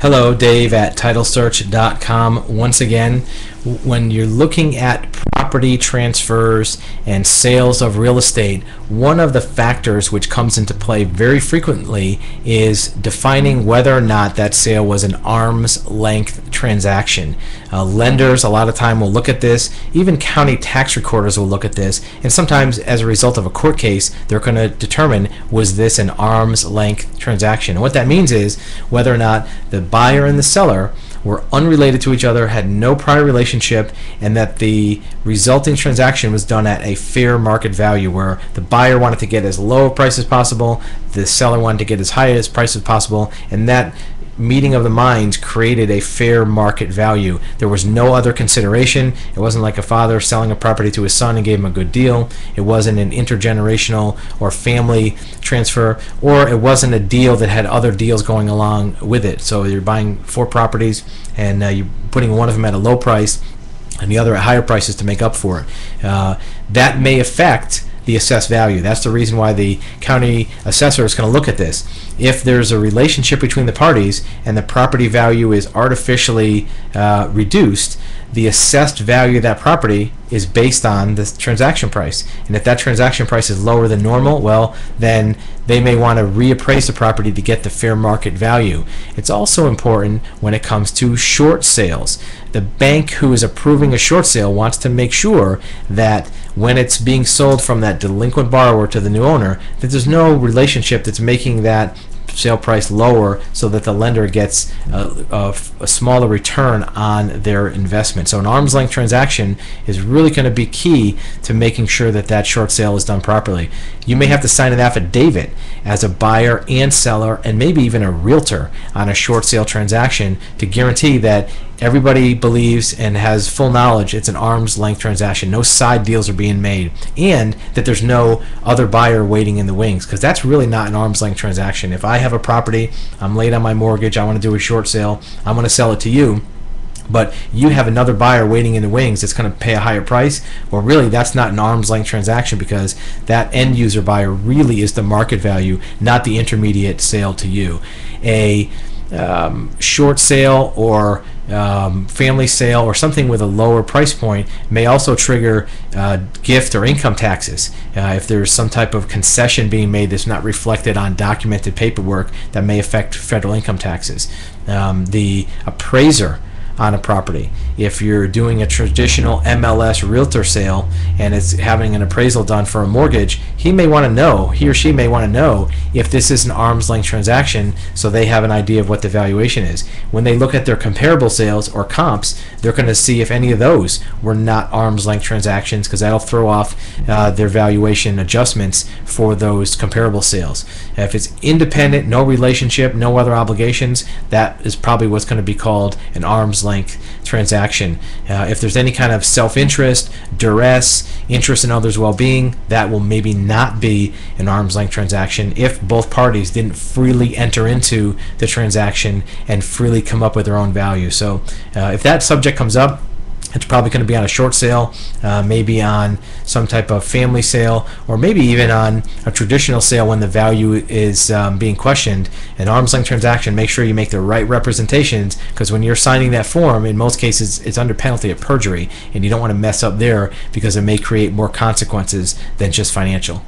Hello, Dave at TitleSearch.com. Once again, when you're looking at property transfers and sales of real estate, one of the factors which comes into play very frequently is defining whether or not that sale was an arm's length transaction. Lenders a lot of time will look at this, even county tax recorders will look at this, and sometimes as a result of a court case they're going to determine, was this an arm's length transaction? And what that means is whether or not the buyer and the seller were unrelated to each other, had no prior relationship, and that the resulting transaction was done at a fair market value, where the buyer wanted to get as low a price as possible, the seller wanted to get as high a price as possible, and that meeting of the minds created a fair market value. There was no other consideration. It wasn't like a father selling a property to his son and gave him a good deal. It wasn't an intergenerational or family transfer, or it wasn't a deal that had other deals going along with it. So you're buying 4 properties and you're putting one of them at a low price and the other at higher prices to make up for it. That may affect the assessed value. That's the reason why the county assessor is going to look at this. If there's a relationship between the parties and the property value is artificially reduced, the assessed value of that property is based on the transaction price. And if that transaction price is lower than normal, well, then they may want to reappraise the property to get the fair market value. It's also important when it comes to short sales. The bank who is approving a short sale wants to make sure that when it's being sold from that delinquent borrower to the new owner, that there's no relationship that's making that sale price lower so that the lender gets a smaller return on their investment. So an arm's length transaction is really going to be key to making sure that that short sale is done properly. You may have to sign an affidavit as a buyer and seller, and maybe even a realtor, on a short sale transaction to guarantee that everybody believes and has full knowledge it's an arm's length transaction. No side deals are being made, and that there's no other buyer waiting in the wings, because that's really not an arm's length transaction. If I have a property, I'm late on my mortgage, I want to do a short sale, I'm going to sell it to you, but you have another buyer waiting in the wings that's going to pay a higher price, well, really that's not an arm's length transaction, because that end user buyer really is the market value, not the intermediate sale to you. A short sale or family sale or something with a lower price point may also trigger gift or income taxes. If there's some type of concession being made that's not reflected on documented paperwork, that may affect federal income taxes. The appraiser on a property, if you're doing a traditional MLS realtor sale and it's having an appraisal done for a mortgage, he or she may want to know if this is an arm's length transaction, so they have an idea of what the valuation is. When they look at their comparable sales or comps, they're going to see if any of those were not arm's length transactions, because that'll throw off their valuation adjustments for those comparable sales. If it's independent, no relationship, no other obligations, that is probably what's going to be called an arm's length transaction. If there's any kind of self-interest, duress, interest in others' well-being, that will maybe not be an arm's length transaction if both parties didn't freely enter into the transaction and freely come up with their own value. So if that subject comes up, it's probably going to be on a short sale, maybe on some type of family sale, or maybe even on a traditional sale when the value is being questioned. An arm's length transaction, make sure you make the right representations, because when you're signing that form, in most cases it's under penalty of perjury, and you don't want to mess up there, because it may create more consequences than just financial.